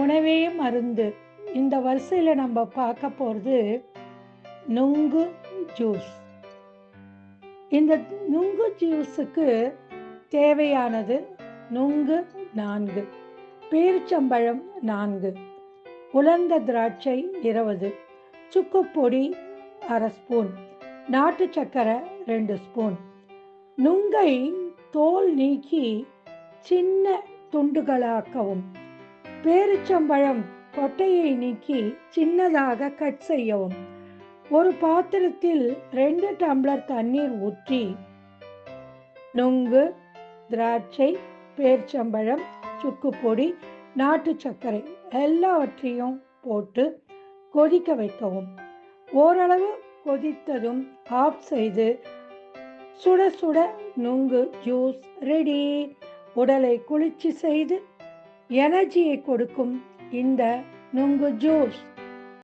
உணவே மருந்து. இந்த வரிசையில் நம்ம பார்க்க போகிறது நுங்கு ஜூஸ். இந்த நுங்கு ஜூஸுக்கு தேவையானது நுங்கு 4, பேரிச்சம்பழம் 4, உலர்ந்த திராட்சை 20, சுக்குப்பொடி 1/2 ஸ்பூன், நாட்டு சர்க்கரை 2 ஸ்பூன். நுங்கை தோல் நீக்கி சின்ன துண்டுகளாக்கவும். பேரிச்சம்பழம் கொட்டையை நீக்கி சின்னதாக கட் செய்யவும். ஒரு பாத்திரத்தில் 2 டம்ளர் தண்ணீர் ஊற்றி நுங்கு, திராட்சை, பேரிச்சம்பழம், சுக்குப்பொடி, நாட்டு சர்க்கரை எல்லாவற்றையும் போட்டு கொதிக்க வைக்கவும். ஓரளவு கொதித்ததும் ஆஃப் செய்து சுட சுட நுங்கு ஜூஸ் ரெடி. உடலை குளிர்ச்சி செய்து எனர்ஜியை கொடுக்கும் இந்த நுங்கு ஜூஸ்